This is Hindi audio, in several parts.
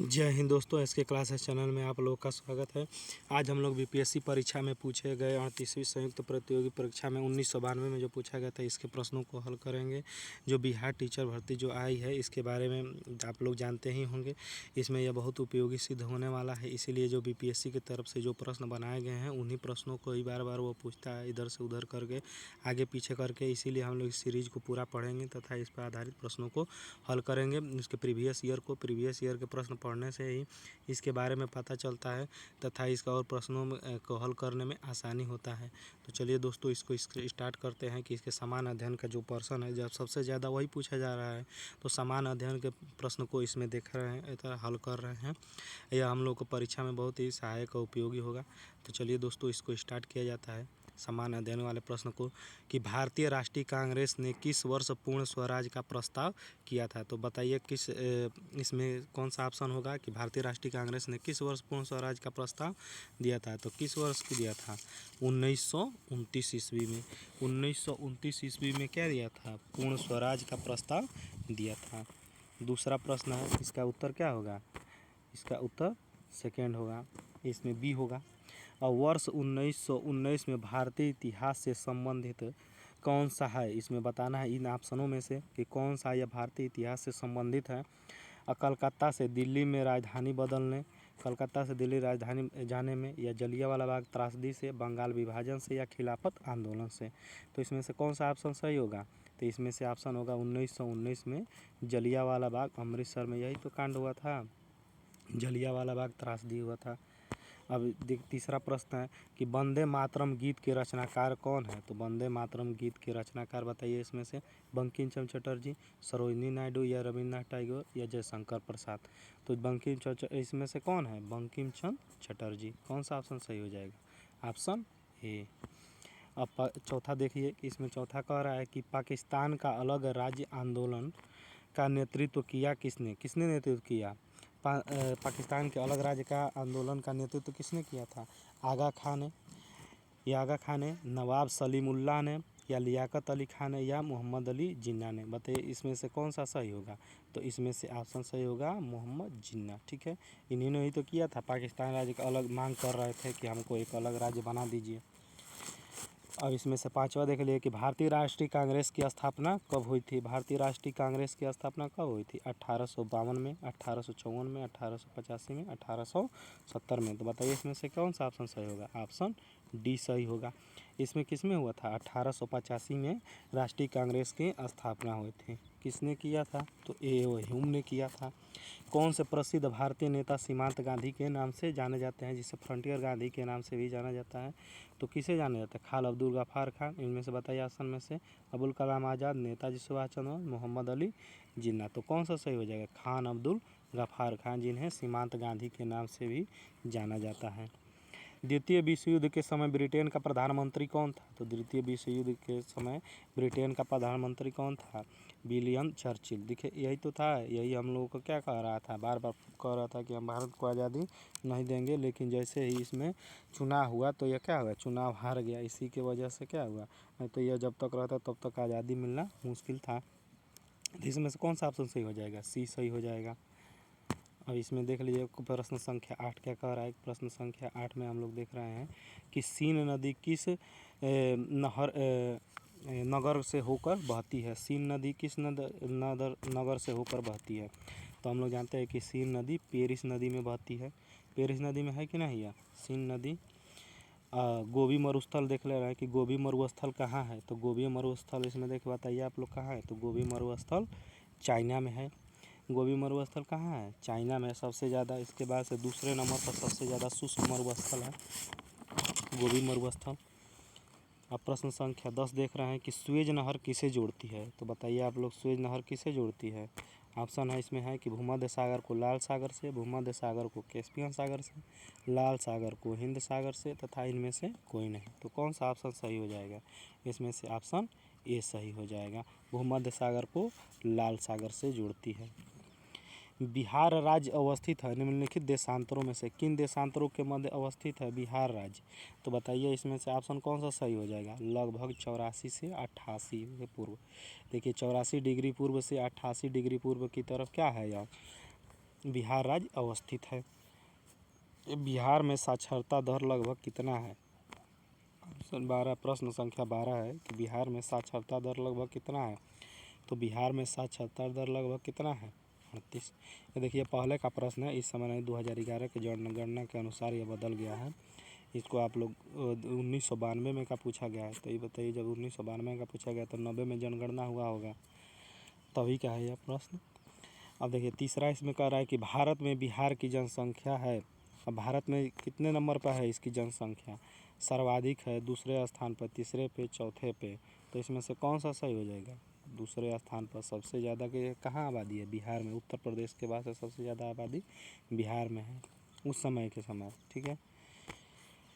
जय हिंद दोस्तों, एसके क्लासेस चैनल में आप लोगों का स्वागत है। आज हम लोग बीपीएससी परीक्षा में पूछे गए 38वीं संयुक्त प्रतियोगी परीक्षा में 1992 में जो पूछा गया था इसके प्रश्नों को हल करेंगे। जो बिहार टीचर भर्ती जो आई है इसके बारे में आप लोग जानते ही होंगे। इसमें यह बहुत उपयोगी सिद्ध होने वाला है, इसीलिए जो बीपीएससी की तरफ से जो प्रश्न बनाए गए हैं उन्हीं प्रश्नों को ही बार बार वो पूछता है, इधर से उधर करके, आगे पीछे करके। इसीलिए हम लोग इस सीरीज़ को पूरा पढ़ेंगे तथा इस पर आधारित प्रश्नों को हल करेंगे। उसके प्रीवियस ईयर के प्रश्न पढ़ने से ही इसके बारे में पता चलता है तथा इसका और प्रश्नों में को हल करने में आसानी होता है। तो चलिए दोस्तों, इसको स्टार्ट करते हैं कि इसके समान अध्ययन का जो पर्सन है, जब सबसे ज़्यादा वही पूछा जा रहा है, तो समान अध्ययन के प्रश्न को इसमें देख रहे हैं, इतना हल कर रहे हैं। यह हम लोग को परीक्षा में बहुत ही सहायक और उपयोगी होगा। तो चलिए दोस्तों, इसको स्टार्ट किया जाता है समान अध्ययन वाले प्रश्न को कि भारतीय राष्ट्रीय कांग्रेस ने किस वर्ष पूर्ण स्वराज का प्रस्ताव किया था। तो बताइए किस इसमें कौन सा ऑप्शन होगा कि भारतीय राष्ट्रीय कांग्रेस ने किस वर्ष पूर्ण स्वराज का प्रस्ताव दिया था। तो किस वर्ष को दिया था? 1929 ईस्वी में। 1929 ईस्वी में क्या दिया था? पूर्ण स्वराज का प्रस्ताव दिया था। दूसरा प्रश्न है, इसका उत्तर क्या होगा? इसका उत्तर सेकेंड होगा, इसमें बी होगा। और वर्ष 1919 में भारतीय इतिहास से संबंधित कौन सा है? इसमें बताना है इन ऑप्शनों में से कि कौन सा यह भारतीय इतिहास से संबंधित है। कलकत्ता से दिल्ली में राजधानी बदलने, कलकत्ता से दिल्ली राजधानी जाने में, या जलियांवाला बाग त्रासदी से, बंगाल विभाजन से, या खिलाफत आंदोलन से। तो इसमें से कौन सा ऑप्शन सही होगा? तो इसमें से ऑप्शन होगा 1919 में जलियांवाला बाग, अमृतसर में यही तो कांड हुआ था, जलियांवाला बाग त्रासदी हुआ था। अब तीसरा प्रश्न है कि वंदे मातरम गीत के रचनाकार कौन है। तो वंदे मातरम गीत के रचनाकार बताइए इसमें से। बंकिम चंद्र चटर्जी, सरोजिनी नायडू, या रविन्द्रनाथ टैगोर, या जयशंकर प्रसाद। तो बंकिम चंद्र इसमें से कौन है? बंकिम चंद्र चटर्जी। कौन सा ऑप्शन सही हो जाएगा? Option A. अब चौथा देखिए, इसमें चौथा कह रहा है कि पाकिस्तान का अलग राज्य आंदोलन का नेतृत्व किया किसने? किसने नेतृत्व किया? पाकिस्तान के अलग राज्य का आंदोलन का नेतृत्व किसने किया था? आगा खान ने, या आगा खान ने, नवाब सलीमुल्लाह ने, या लियाकत अली खान ने, या मोहम्मद अली जिन्ना ने। बताइए इसमें से कौन सा सही होगा? तो इसमें से ऑप्शन सही होगा मोहम्मद जिन्ना। ठीक है, इन्हीं ने ही तो किया था। पाकिस्तान राज्य का अलग मांग कर रहे थे कि हमको एक अलग राज्य बना दीजिए। अब इसमें से पांचवा देख लिए कि भारतीय राष्ट्रीय कांग्रेस की स्थापना कब हुई थी। भारतीय राष्ट्रीय कांग्रेस की स्थापना कब हुई थी? 1852 में, 1854 में, 1885 में, 1870 में। तो बताइए इसमें से कौन सा ऑप्शन सही होगा? ऑप्शन डी सही होगा। इसमें किस में हुआ था? 1885 में राष्ट्रीय कांग्रेस की स्थापना हुई थी। किसने किया था? तो ए ओ ह्यूम ने किया था। कौन से प्रसिद्ध भारतीय नेता सीमांत गांधी के नाम से जाने जाते हैं, जिसे फ्रंटियर गांधी के नाम से भी जाना जाता है? तो किसे जाना जाता है? खान अब्दुल गफ्फार खान। इनमें से बताइए ऑप्शन में से। अबुल कलाम आज़ाद, नेताजी सुभाष चंद्र बोस, मोहम्मद अली जिन्ना। तो कौन सा सही हो जाएगा? खान अब्दुल गफ्फार खान, जिन्हें सीमांत गांधी के नाम से भी जाना जाता है। द्वितीय विश्व युद्ध के समय ब्रिटेन का प्रधानमंत्री कौन था? तो द्वितीय विश्व युद्ध के समय ब्रिटेन का प्रधानमंत्री कौन था? William Churchill. देखिए यही तो था, यही हम लोगों को क्या कह रहा था, बार बार कह रहा था कि हम भारत को आज़ादी नहीं देंगे, लेकिन जैसे ही इसमें चुनाव हुआ तो यह क्या हुआ? चुनाव हार गया। इसी के वजह से क्या हुआ? नहीं तो यह जब तक रहता तब तक आज़ादी मिलना मुश्किल था। तो इसमें से कौन सा ऑप्शन सही हो जाएगा? सी सही हो जाएगा। अब इसमें देख लीजिए प्रश्न संख्या 8 क्या कह रहा है। प्रश्न संख्या 8 में हम लोग देख रहे हैं कि सीन नदी किस नगर से होकर बहती है। सीन नदी किस नगर से होकर बहती है? तो हम लोग जानते हैं कि सीन नदी पेरिस नदी में बहती है। पेरिस नदी में है कि नहीं है सीन नदी? गोबी मरुस्थल देख ले रहे हैं कि गोबी मरुस्थल कहाँ है। तो गोबी मरुस्थल इसमें देख बताइए आप लोग कहाँ है। तो गोबी मरुस्थल चाइना में है। गोबी मरुस्थल कहाँ है? चाइना में सबसे ज़्यादा। इसके बाद से दूसरे नंबर पर सबसे ज़्यादा शुष्क मरुस्थल है गोबी मरुस्थल। अब प्रश्न संख्या 10 देख रहे हैं कि स्वेज नहर किसे जोड़ती है। तो बताइए आप लोग स्वेज नहर किसे जोड़ती है? ऑप्शन है इसमें है कि भूमध्य सागर को लाल सागर से, भूमध्य सागर को कैस्पियन सागर से, लाल सागर को हिंद सागर से, तथा इनमें से कोई नहीं। तो कौन सा ऑप्शन सही हो जाएगा? इसमें से ऑप्शन ए सही हो जाएगा। भूमध्य सागर को लाल सागर से जोड़ती है। बिहार राज्य अवस्थित है निम्नलिखित देशांतरों में से किन देशांतरों के मध्य अवस्थित है बिहार राज्य? तो बताइए इसमें से ऑप्शन कौन सा सही हो जाएगा? लगभग 84 से 88 के पूर्व। देखिए 84 डिग्री पूर्व से 88 डिग्री पूर्व की तरफ क्या है यार? बिहार राज्य अवस्थित है। बिहार में साक्षरता दर लगभग कितना है? ऑप्शन 12, प्रश्न संख्या 12 है कि बिहार में साक्षरता दर लगभग कितना है। तो बिहार में साक्षरता दर लगभग कितना है? 38। ये देखिए पहले का प्रश्न है, इस समय नहीं, 2011 के जनगणना के अनुसार ये बदल गया है। इसको आप लोग 1992 में का पूछा गया है। तो ये बताइए, जब 1992 का पूछा गया तो 90 में जनगणना हुआ होगा, तभी का है यह प्रश्न। अब देखिए तीसरा इसमें कह रहा है कि भारत में बिहार की जनसंख्या है। अब भारत में कितने नंबर पर है इसकी जनसंख्या? सर्वाधिक है, दूसरे स्थान पर, तीसरे पे, चौथे पे। तो इसमें से कौन सा सही हो जाएगा? दूसरे स्थान पर सबसे ज़्यादा के कहाँ आबादी है? बिहार में। उत्तर प्रदेश के बाद से सबसे ज़्यादा आबादी बिहार में है उस समय के समय। ठीक है।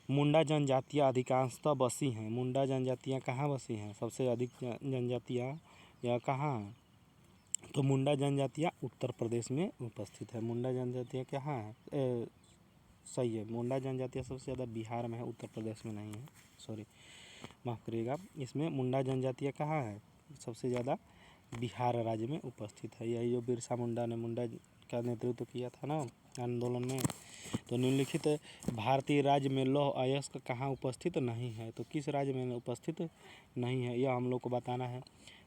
मुंडा जनजातियाँ अधिकांशतः बसी हैं। मुंडा जनजातियाँ कहाँ बसी हैं? सबसे अधिक जनजातियाँ यह कहाँ हैं? तो मुंडा जनजातियाँ उत्तर प्रदेश में उपस्थित है। मुंडा जनजातियाँ कहाँ है? सही है, मुंडा जनजातियाँ सबसे ज़्यादा बिहार में है, उत्तर प्रदेश में नहीं है। सॉरी, माफ़ करिएगा। इसमें मुंडा जनजातियाँ कहाँ है? सबसे ज़्यादा बिहार राज्य में उपस्थित है। यही जो बिरसा मुंडा ने मुंडा का नेतृत्व किया था ना आंदोलन में। तो निम्नलिखित भारतीय राज्य में लौह अयस्क कहाँ उपस्थित नहीं है? तो किस राज्य में उपस्थित नहीं है, यह हम लोग को बताना है।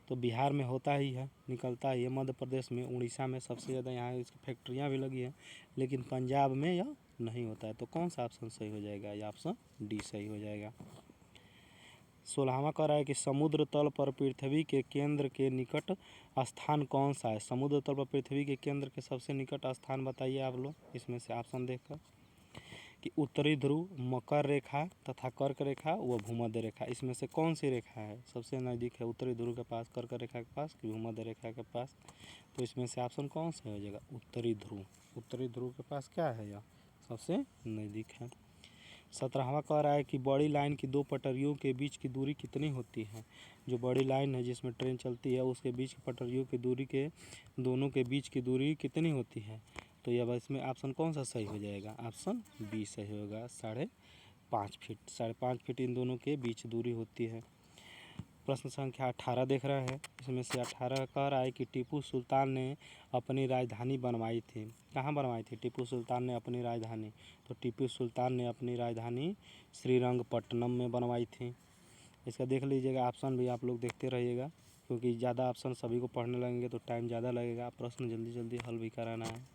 तो बिहार में होता ही है, निकलता ही है। मध्य प्रदेश में, उड़ीसा में सबसे ज़्यादा यहाँ इसकी फैक्ट्रियाँ भी लगी हैं, लेकिन पंजाब में यह नहीं होता है। तो कौन सा ऑप्शन सही हो जाएगा? ये ऑप्शन डी सही हो जाएगा। 16वां कह रहा है कि समुद्र तल पर पृथ्वी के केंद्र के निकट स्थान कौन सा है? समुद्र तल पर पृथ्वी के केंद्र के सबसे निकट स्थान बताइए आप लोग इसमें से ऑप्शन देखकर। कि उत्तरी ध्रुव, मकर रेखा तथा कर्क रेखा व भूमध्य रेखा। इसमें से कौन सी रेखा है सबसे नज़दीक है? उत्तरी ध्रुव के पास, कर्क रेखा के पास कि भूमध्य रेखा के पास? तो इसमें से ऑप्शन कौन सा हो जाएगा? उत्तरी ध्रुव। उत्तरी ध्रुव के पास क्या है? यह सबसे नज़दीक है। 17वां कह रहा है कि बड़ी लाइन की दो पटरियों के बीच की दूरी कितनी होती है? जो बड़ी लाइन है जिसमें ट्रेन चलती है, उसके बीच की पटरियों की दूरी के दोनों के बीच की दूरी कितनी होती है? तो यह इसमें ऑप्शन कौन सा सही हो जाएगा? ऑप्शन बी सही होगा, 5.5 फीट। 5.5 फीट इन दोनों के बीच दूरी होती है। प्रश्न संख्या 18 देख रहे हैं। इसमें से 18 कह रहा है कि टीपू सुल्तान ने अपनी राजधानी बनवाई थी। कहाँ बनवाई थी टीपू सुल्तान ने अपनी राजधानी? तो टीपू सुल्तान ने अपनी राजधानी श्रीरंगपट्टनम में बनवाई थी। इसका देख लीजिएगा, ऑप्शन भी आप लोग देखते रहिएगा, क्योंकि ज़्यादा ऑप्शन सभी को पढ़ने लगेंगे तो टाइम ज़्यादा लगेगा। प्रश्न जल्दी जल्दी हल भी कराना है।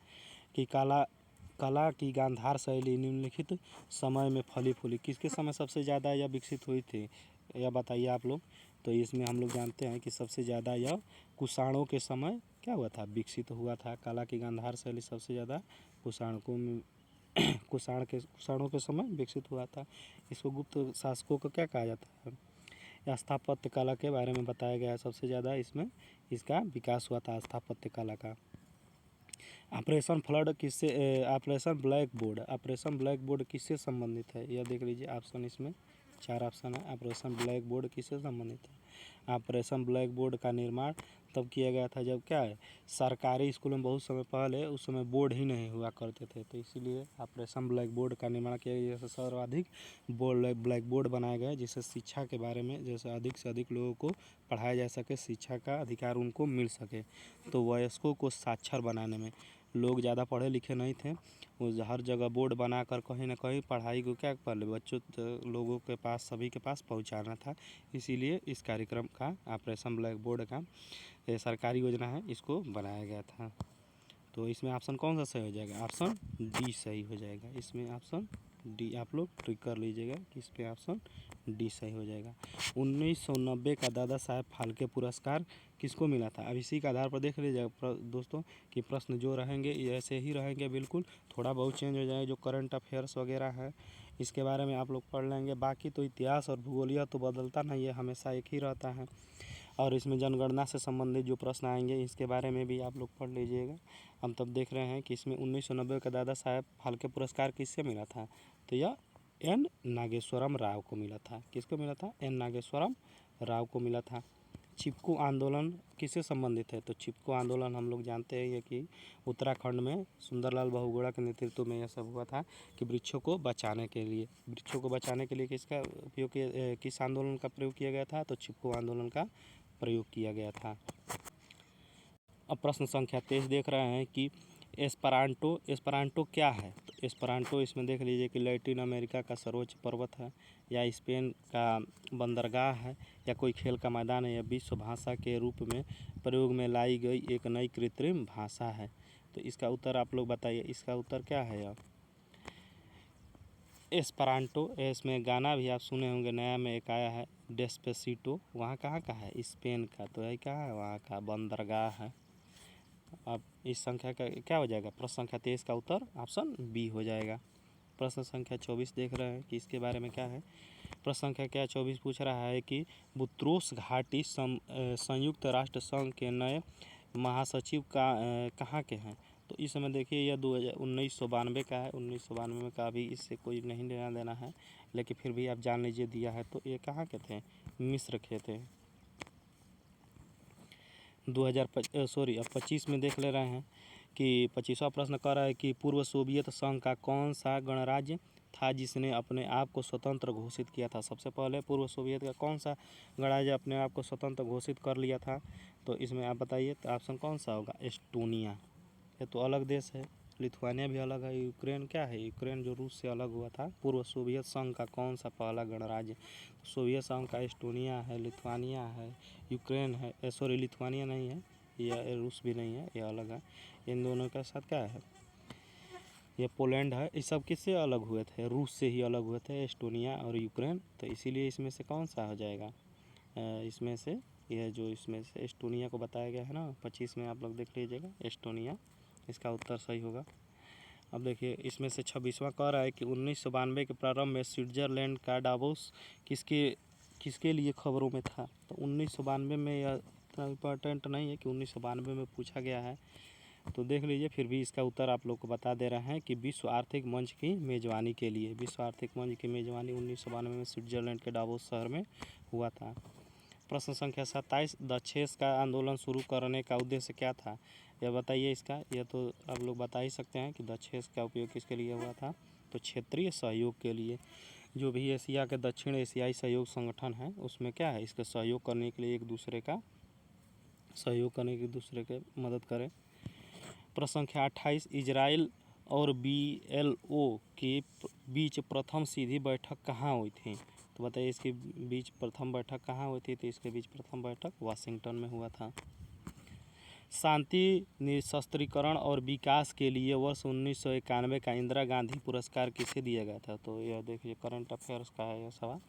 कि कला की गांधार शैली निम्नलिखित समय में फली फूली। किसके समय सबसे ज़्यादा यह विकसित हुई थी, यह बताइए आप लोग। तो इसमें हम लोग जानते हैं कि सबसे ज़्यादा यह कुषाणों के समय क्या हुआ था? विकसित हुआ था। कला की गांधार शैली सबसे ज़्यादा कुषाणकों में कुषाणों के समय विकसित हुआ था। इसको गुप्त शासकों को क्या कहा जाता है? स्थापत्य कला के बारे में बताया गया है। सबसे ज़्यादा इसमें इसका विकास हुआ था स्थापत्य कला का। ऑपरेशन फ्लड किससे ऑपरेशन ब्लैक बोर्ड किससे संबंधित है? यह देख लीजिए ऑप्शन, इसमें 4 ऑप्शन है। ऑपरेशन ब्लैक बोर्ड किससे संबंधित है? ऑपरेशन ब्लैक बोर्ड का निर्माण तब किया गया था जब क्या है, सरकारी स्कूल में बहुत समय पहले उस समय बोर्ड ही नहीं हुआ करते थे, तो इसीलिए ऑपरेशन ब्लैक बोर्ड का निर्माण किया गया। जैसे सर्वाधिक ब्लैक बोर्ड बनाया गया, जिससे शिक्षा के बारे में जैसे अधिक से अधिक लोगों को पढ़ाया जा सके, शिक्षा का अधिकार उनको मिल सके। तो वयस्कों को साक्षर बनाने में, लोग ज़्यादा पढ़े लिखे नहीं थे, वो हर जगह बोर्ड बनाकर कहीं ना कहीं पढ़ाई को क्या पहले बच्चों लोगों के पास, सभी के पास पहुंचाना था। इसीलिए इस कार्यक्रम का ऑपरेशन ब्लैक बोर्ड का सरकारी योजना है, इसको बनाया गया था। तो इसमें ऑप्शन कौन सा सही हो जाएगा? ऑप्शन डी सही हो जाएगा। इसमें ऑप्शन डी आप लोग ट्रिक कर लीजिएगा कि इस पे ऑप्शन डी सही हो जाएगा। 1990 का दादा साहेब फाल्के पुरस्कार किसको मिला था? अब इसी के आधार पर देख लीजिएगा दोस्तों कि प्रश्न जो रहेंगे ऐसे ही रहेंगे, बिल्कुल थोड़ा बहुत चेंज हो जाएगा। जो करंट अफेयर्स वगैरह है इसके बारे में आप लोग पढ़ लेंगे। बाकी तो इतिहास और भूगोलिया तो बदलता नहीं है, हमेशा एक ही रहता है। और इसमें जनगणना से संबंधित जो प्रश्न आएंगे इसके बारे में भी आप लोग पढ़ लीजिएगा। हम तब देख रहे हैं कि इसमें 1990 का दादा साहेब फाल्के पुरस्कार किससे मिला था? तो यह एन नागेश्वरम राव को मिला था। किसको मिला था? एन नागेश्वरम राव को मिला था। चिपको आंदोलन किससे संबंधित है? तो चिपको आंदोलन हम लोग जानते हैं कि उत्तराखंड में सुंदरलाल बहुगुणा के नेतृत्व में यह सब हुआ था कि वृक्षों को बचाने के लिए, किसका उपयोग किया, किस आंदोलन का प्रयोग किया गया था? तो चिपको आंदोलन का प्रयोग किया गया था। अब प्रश्न संख्या 23 देख रहे हैं कि एस्परांटो, एस्परांटो क्या है? तो एस्परांटो इसमें देख लीजिए कि लैटिन अमेरिका का सर्वोच्च पर्वत है, या स्पेन का बंदरगाह है, या कोई खेल का मैदान है, या विश्व भाषा के रूप में प्रयोग में लाई गई एक नई कृत्रिम भाषा है। तो इसका उत्तर आप लोग बताइए, इसका उत्तर क्या है? अब एस्परांटो, इसमें गाना भी आप सुने होंगे, नया में एक आया है डेस्पेसिटो, वहाँ कहाँ का है? स्पेन का। तो यही कहाँ है? वहाँ का बंदरगाह है। अब इस संख्या का क्या हो जाएगा? प्रश्न संख्या 23 का उत्तर ऑप्शन बी हो जाएगा। प्रश्न संख्या 24 देख रहे हैं कि इसके बारे में क्या है। प्रश्न संख्या क्या 24 पूछ रहा है कि बुत्रोस घाटी संयुक्त राष्ट्र संघ के नए महासचिव कहाँ के हैं? तो इस समय देखिए यह 1992 का है। 1992 में का भी इससे कोई नहीं लेना देना है, लेकिन फिर भी आप जान लीजिए दिया है। तो ये कहाँ के थे? मिस्र के थे। 25 में देख ले रहे हैं कि 25वां प्रश्न कह रहा है कि पूर्व सोवियत संघ का कौन सा गणराज्य था जिसने अपने आप को स्वतंत्र घोषित किया था? सबसे पहले पूर्व सोवियत का कौन सा गणराज्य अपने आप को स्वतंत्र घोषित कर लिया था? तो इसमें आप बताइए, तो ऑप्शन कौन सा होगा? एस्टोनिया। ये तो अलग देश है। लिथुआनिया भी अलग है। यूक्रेन क्या है? यूक्रेन जो रूस से अलग हुआ था। पूर्व सोवियत संघ का कौन सा पहला गणराज्य? सोवियत संघ का एस्टोनिया है, लिथुआनिया है, यूक्रेन है, लिथुआनिया नहीं है, यह रूस भी नहीं है, यह अलग है। इन दोनों के साथ क्या है? ये पोलैंड है। ये सब किससे अलग हुए थे? रूस से ही अलग हुए थे, एस्टोनिया और यूक्रेन। तो इसीलिए इसमें से कौन सा हो जाएगा? इसमें से यह जो इसमें से एस्टोनिया को बताया गया है ना 25 में, आप लोग देख लीजिएगा, एस्टोनिया इसका उत्तर सही होगा। अब देखिए इसमें से 26वां कह रहा है कि 1992 के प्रारंभ में स्विट्जरलैंड का डावोस किसके लिए खबरों में था? तो 1992 में यह इतना इम्पोर्टेंट नहीं है कि 1992 में पूछा गया है, तो देख लीजिए। फिर भी इसका उत्तर आप लोग को बता दे रहे हैं कि विश्व आर्थिक मंच की मेज़बानी के लिए। विश्व आर्थिक मंच की मेज़बानी 1992 में स्विट्जरलैंड के डावोस शहर में हुआ था। प्रश्न संख्या 27, दक्षेस का आंदोलन शुरू करने का उद्देश्य क्या था? यह बताइए इसका। यह तो आप लोग बता ही सकते हैं कि दक्षेस का उपयोग किसके लिए हुआ था? तो क्षेत्रीय सहयोग के लिए। जो भी एशिया के दक्षिण एशियाई सहयोग संगठन है उसमें क्या है? इसका सहयोग करने के लिए, एक दूसरे का सहयोग करने के दूसरे के मदद करें। प्रश्न संख्या 28, इजराइल और BLO के बीच प्रथम सीधी बैठक कहाँ हुई थी? तो बताइए इसके बीच प्रथम बैठक कहाँ हुई थी? तो इसके बीच प्रथम बैठक वाशिंगटन में हुआ था। शांति, निशस्त्रीकरण और विकास के लिए वर्ष 1991 का इंदिरा गांधी पुरस्कार किसे दिया गया था? तो यह देखिए करंट अफेयर्स का है यह सवाल।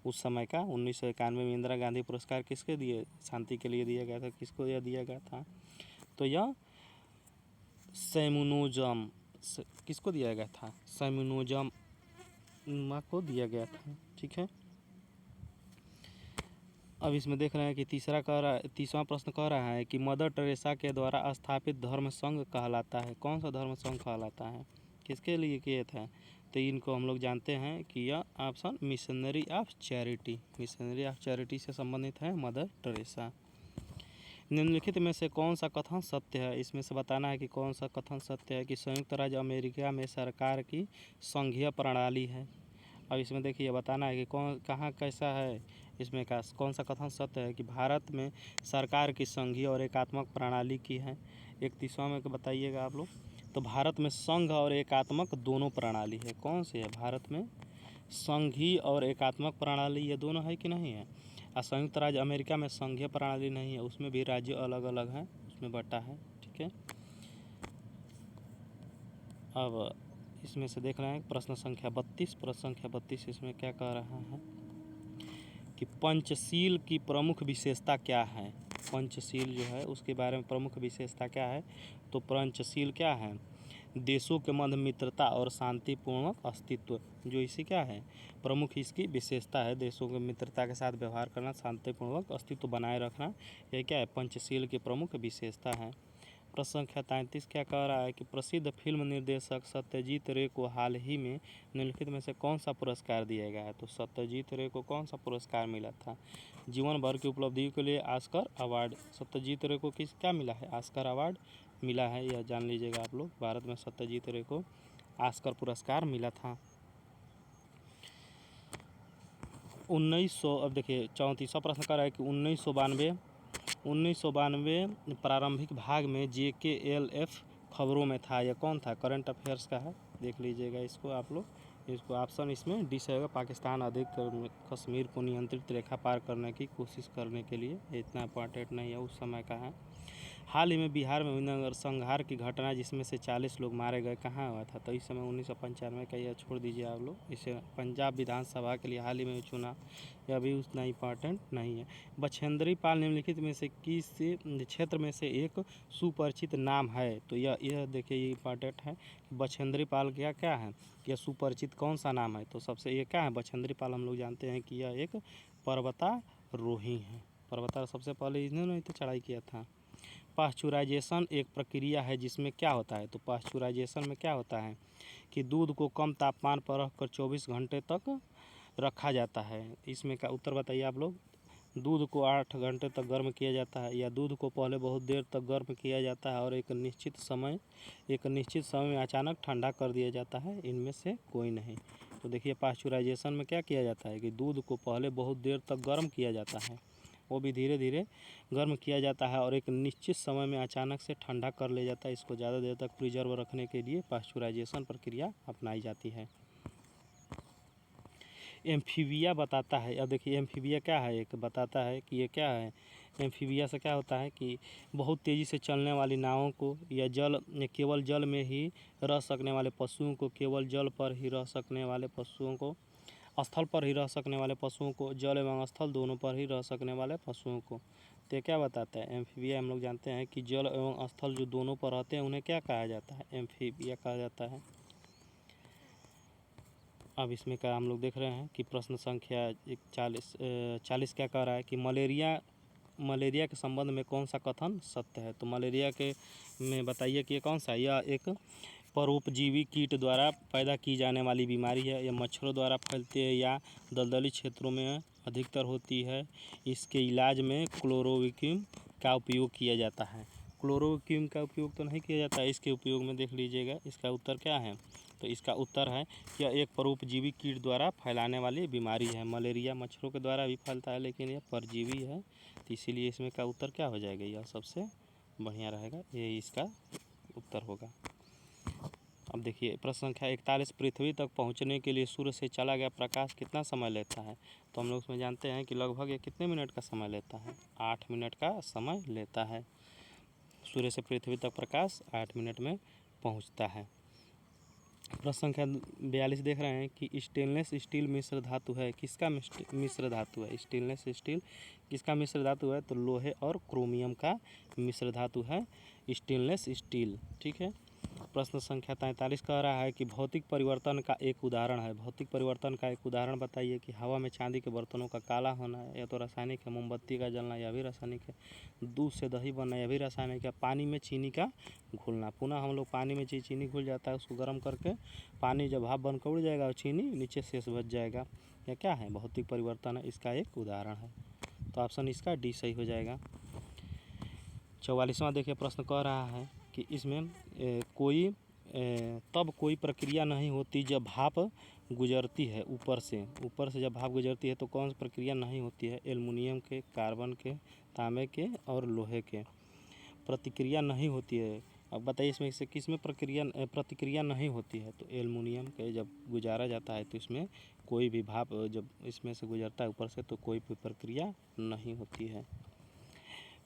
उस समय का 1991 में इंदिरा गांधी पुरस्कार किसके दिए? शांति के लिए दिया गया था। किसको यह दिया गया था? तो यह सैमुनोजम किसको दिया गया था? सैमुनोजम को दिया गया था। ठीक है। अब इसमें देख रहे हैं कि 30वां प्रश्न कह रहा है कि मदर टेरेसा के द्वारा स्थापित धर्म संघ कहलाता है। कौन सा धर्म संघ कहलाता है? किसके लिए किए थे? तो इनको हम लोग जानते हैं कि यह option missionary of charity, missionary of charity से संबंधित है मदर टेरेसा। निम्नलिखित में से कौन सा कथन सत्य है? इसमें से बताना है कि कौन सा कथन सत्य है कि संयुक्त राज्य अमेरिका में सरकार की संघीय प्रणाली है। अब इसमें देखिए बताना है कि कहाँ कैसा है। इसमें कौन सा कथन सत्य है कि भारत में सरकार की संघीय और एकात्मक प्रणाली की है। 31वां में बताइएगा आप लोग। तो भारत में संघ और एकात्मक दोनों प्रणाली है। कौन सी है? भारत में संघीय और एकात्मक प्रणाली ये दोनों है कि नहीं है? और संयुक्त राज्य अमेरिका में संघीय प्रणाली नहीं है, उसमें भी राज्य अलग अलग हैं, उसमें बटा है। ठीक है। अब इसमें से देख रहे हैं प्रश्न संख्या 32। प्रश्न संख्या 32 इसमें क्या कह रहा है कि पंचशील की प्रमुख विशेषता क्या है? पंचशील जो है उसके बारे में प्रमुख विशेषता क्या है? तो पंचशील क्या है? देशों के मध्य मित्रता और शांतिपूर्ण अस्तित्व, जो इसी क्या है? प्रमुख इसकी विशेषता है। देशों के मित्रता के साथ व्यवहार करना, शांतिपूर्वक अस्तित्व बनाए रखना, यह क्या है? पंचशील की प्रमुख विशेषता है। प्रश्न संख्या 33 क्या कह रहा है कि प्रसिद्ध फिल्म निर्देशक सत्यजीत रे को हाल ही में निम्नलिखित में से कौन सा पुरस्कार दिया गया है? तो सत्यजीत रे को कौन सा पुरस्कार मिला था? जीवन भर की उपलब्धियों के लिए ऑस्कर अवार्ड। सत्यजीत रे को क्या मिला है? ऑस्कर अवार्ड मिला है, यह जान लीजिएगा आप लोग। भारत में सत्यजीत रे को ऑस्कर पुरस्कार मिला था। 1900, अब देखिए 34वां प्रश्न कह रहा है कि 1992 प्रारंभिक भाग में JKLF खबरों में था, यह कौन था? करंट अफेयर्स का है, देख लीजिएगा इसको आप लोग। इसको ऑप्शन इसमें डी से होगा। पाकिस्तान अधिक कश्मीर को नियंत्रित रेखा पार करने की कोशिश करने के लिए, इतना इंपॉर्टेंट नहीं है, उस समय का है। हाल ही में बिहार में नरसंहार की घटना जिसमें से 40 लोग मारे गए, कहाँ हुआ था? तो इस समय 1995 का, यह छोड़ दीजिए आप लोग। इसे पंजाब विधानसभा के लिए हाल ही में चुना, यह भी उतना इम्पॉर्टेंट नहीं है। बछेंद्री पाल निम्नलिखित में से किस क्षेत्र में से एक सुपरिचित नाम है? तो यह देखिए, ये इम्पॉर्टेंट है। बछेंद्री पाल क्या क्या है? यह सुपरिचित कौन सा नाम है? तो सबसे ये क्या है? बछेंद्री पाल हम लोग जानते हैं कि यह एक पर्वतारोही है। सबसे पहले इन्होंने तो चढ़ाई किया था। पाश्चुराइजेशन एक प्रक्रिया है जिसमें क्या होता है? तो पाश्चुराइजेशन में क्या होता है कि दूध को कम तापमान पर रखकर 24 घंटे तक रखा जाता है। इसमें का उत्तर बताइए आप लोग। दूध को 8 घंटे तक गर्म किया जाता है, या दूध को पहले बहुत देर तक गर्म किया जाता है और एक निश्चित समय में अचानक ठंडा कर दिया जाता है, इनमें से कोई नहीं। तो देखिए, पाश्चुराइजेशन में क्या किया जाता है कि दूध को पहले बहुत देर तक गर्म किया जाता है, वो भी धीरे धीरे गर्म किया जाता है और एक निश्चित समय में अचानक से ठंडा कर लिया जाता है। इसको ज़्यादा देर तक प्रिजर्व रखने के लिए पाश्चुराइजेशन प्रक्रिया अपनाई जाती है। एम्फीबिया बताता है, अब देखिए एम्फीबिया क्या है, एक बताता है कि ये क्या है। एम्फीबिया से क्या होता है कि बहुत तेज़ी से चलने वाली नावों को, या केवल जल में ही रह सकने वाले पशुओं को, स्थल पर ही रह सकने वाले पशुओं को, जल एवं स्थल दोनों पर ही रह सकने वाले पशुओं को। तो क्या बताता है? एम्फीबिया हम लोग जानते हैं कि जल एवं स्थल जो दोनों पर रहते हैं उन्हें क्या कहा जाता है? एम्फीबिया कहा जाता है। अब इसमें का हम लोग देख रहे हैं कि प्रश्न संख्या 40 क्या कह रहा है कि मलेरिया के संबंध में कौन सा कथन सत्य है? तो मलेरिया के में बताइए कि ये कौन सा? यह एक परोपजीवी कीट द्वारा पैदा की जाने वाली बीमारी है। यह मच्छरों द्वारा फैलती है या दलदली क्षेत्रों में अधिकतर होती है। इसके इलाज में क्लोरोक्विन का उपयोग किया जाता है। क्लोरोक्विन का उपयोग तो नहीं किया जाता है, इसके उपयोग में देख लीजिएगा। इसका उत्तर क्या है? तो इसका उत्तर है कि यह एक परोपजीवी कीट द्वारा फैलाने वाली बीमारी है। मलेरिया मच्छरों के द्वारा भी फैलता है, लेकिन यह परजीवी है, तो इसीलिए इसमें का उत्तर क्या हो जाएगा? यह सबसे बढ़िया रहेगा, ये इसका उत्तर होगा। अब देखिए प्रश्न संख्या 41, पृथ्वी तक पहुंचने के लिए सूर्य से चला गया प्रकाश कितना समय लेता है? तो हम लोग उसमें जानते हैं कि लगभग ये कितने मिनट का समय लेता है? 8 मिनट का समय लेता है। सूर्य से पृथ्वी तक प्रकाश 8 मिनट में पहुंचता है। प्रश्न संख्या 42 देख रहे हैं कि स्टेनलेस स्टील मिश्र धातु है, किसका मिश्र धातु है? स्टेनलेस स्टील किसका मिश्र धातु है? तो लोहे और क्रोमियम का मिश्र धातु है स्टेनलेस स्टील। ठीक है। प्रश्न संख्या 43 कह रहा है कि भौतिक परिवर्तन का एक उदाहरण है। भौतिक परिवर्तन का एक उदाहरण बताइए। कि हवा में चांदी के बर्तनों का काला होना है, या तो रासायनिक है। मोमबत्ती का जलना, यह भी रासायनिक है। दूध से दही बनना, यह भी रासायनिक है। पानी में चीनी का घुलना, पुनः हम लोग पानी में चीनी घुल जाता है, उसको गर्म करके पानी जब भाप बनकर उड़ जाएगा और चीनी नीचे शेष बच जाएगा। यह क्या है? भौतिक परिवर्तन है, इसका एक उदाहरण है। तो ऑप्शन इसका डी सही हो जाएगा। 44वां देखिए प्रश्न कह रहा है कि इसमें कोई प्रक्रिया नहीं होती जब भाप गुजरती है ऊपर से जब भाप गुजरती है तो कौन सी प्रक्रिया नहीं होती है? एल्युमिनियम के, कार्बन के, तांबे के और लोहे के प्रतिक्रिया नहीं होती है। अब बताइए इसमें से किस में प्रतिक्रिया नहीं होती है? तो एल्युमिनियम के जब गुजारा जाता है तो इसमें कोई भी भाप जब इसमें से गुजरता है ऊपर से तो कोई भी प्रक्रिया नहीं होती है।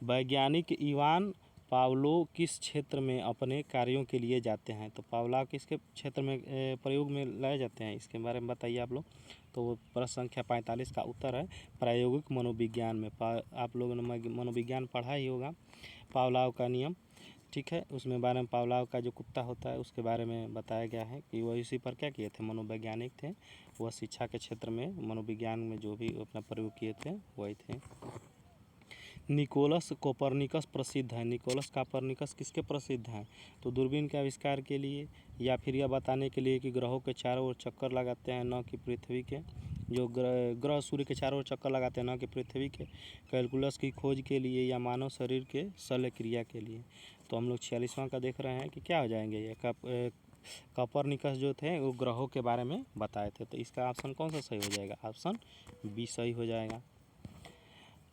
वैज्ञानिक इवान पावलोव किस क्षेत्र में अपने कार्यों के लिए जाते हैं? तो पावलोव किसके क्षेत्र में प्रयोग में लाए जाते हैं, इसके बारे में बताइए आप लोग। तो प्रश्न संख्या 45 का उत्तर है प्रायोगिक मनोविज्ञान में। आप लोगों ने मनोविज्ञान पढ़ा ही होगा, पावलोव का नियम। ठीक है, उसमें बारे में पावलोव का जो कुत्ता होता है उसके बारे में बताया गया है कि वह इसी पर क्या किए थे, मनोवैज्ञानिक थे। वह शिक्षा के क्षेत्र में मनोविज्ञान में जो भी अपना प्रयोग किए थे वही थे। निकोलस कोपरनिकस प्रसिद्ध है। निकोलस कोपरनिकस किसके प्रसिद्ध हैं? तो दूरबीन के आविष्कार के लिए, या फिर यह बताने के लिए कि ग्रहों के चारों ओर चक्कर लगाते हैं न कि पृथ्वी के। जो ग्रह सूर्य के चारों ओर चक्कर लगाते हैं न कि पृथ्वी के। कैलकुलस की खोज के लिए, या मानव शरीर के शल्य क्रिया के लिए। तो हम लोग 46वां का देख रहे हैं कि क्या हो जाएंगे ये। कोपरनिकस जो थे वो ग्रहों के बारे में बताए थे, तो इसका ऑप्शन कौन सा सही हो जाएगा? ऑप्शन बी सही हो जाएगा।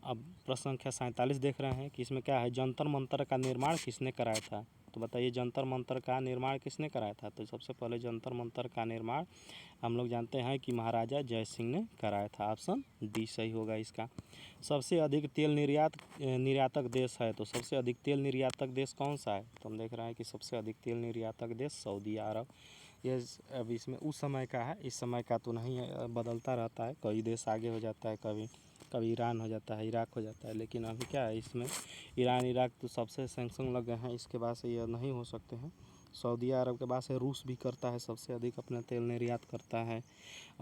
अब प्रश्न संख्या 47 देख रहे हैं कि इसमें क्या है, जंतर मंतर का निर्माण किसने कराया था? तो बताइए जंतर मंतर का निर्माण किसने कराया था? तो सबसे पहले जंतर मंतर का निर्माण हम लोग जानते हैं कि महाराजा जय सिंह ने कराया था। ऑप्शन डी सही होगा इसका। सबसे अधिक तेल निर्यातक देश है, तो सबसे अधिक तेल निर्यातक देश कौन सा है? तो हम देख रहे हैं कि सबसे अधिक तेल निर्यातक देश सऊदी अरब। ये अब इसमें उस समय का है, इस समय का तो नहीं है, बदलता रहता है, कई देश आगे हो जाता है, कभी कभी ईरान हो जाता है, इराक हो जाता है, लेकिन अभी क्या है इसमें ईरान इराक तो सबसे सैंक्शन लगे हैं, इसके बाद से ये नहीं हो सकते हैं। सऊदी अरब के बाद से रूस भी करता है, सबसे अधिक अपना तेल निर्यात करता है।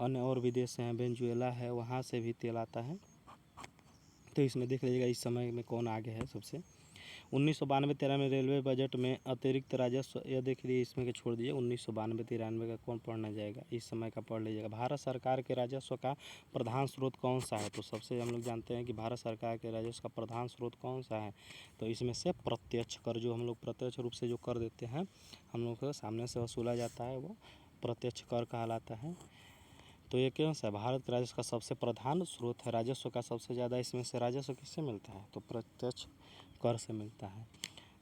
अन्य और भी देश हैं, वेनेजुएला है, वहाँ से भी तेल आता है। तो इसमें देख लीजिएगा इस समय में कौन आगे है सबसे। 1992-93 में रेलवे बजट में अतिरिक्त राजस्व, यह देख लीजिए इसमें के छोड़ दीजिए, 1992-93 का कौन पढ़ना जाएगा, इस समय का पढ़ लीजिएगा। भारत सरकार के राजस्व का प्रधान स्रोत कौन सा है? तो सबसे हम लोग जानते हैं कि भारत सरकार के राजस्व का प्रधान स्रोत कौन सा है? तो इसमें से प्रत्यक्ष कर, जो हम लोग प्रत्यक्ष रूप से जो कर देते हैं, हम लोग को सामने से वसूला जाता है, वो प्रत्यक्ष कर कहलाता है। तो ये कौन सा भारत के राजस्व का सबसे प्रधान स्रोत है? राजस्व का सबसे ज़्यादा इसमें से राजस्व किससे मिलता है? तो प्रत्यक्ष कर से मिलता है।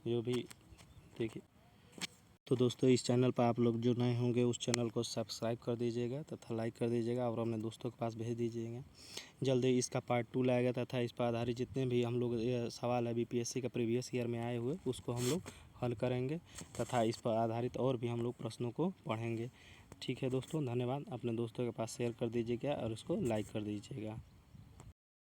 जो भी देखिए, तो दोस्तों इस चैनल पर आप लोग जो नए होंगे उस चैनल को सब्सक्राइब कर दीजिएगा तथा लाइक कर दीजिएगा और अपने दोस्तों के पास भेज दीजिएगा। जल्दी इसका पार्ट 2 लाएगा तथा इस पर आधारित जितने भी हम लोग ये सवाल है बीपीएससी का प्रीवियस ईयर में आए हुए उसको हम लोग हल करेंगे तथा इस पर आधारित और भी हम लोग प्रश्नों को पढ़ेंगे। ठीक है दोस्तों, धन्यवाद। अपने दोस्तों के पास शेयर कर दीजिएगा और उसको लाइक कर दीजिएगा।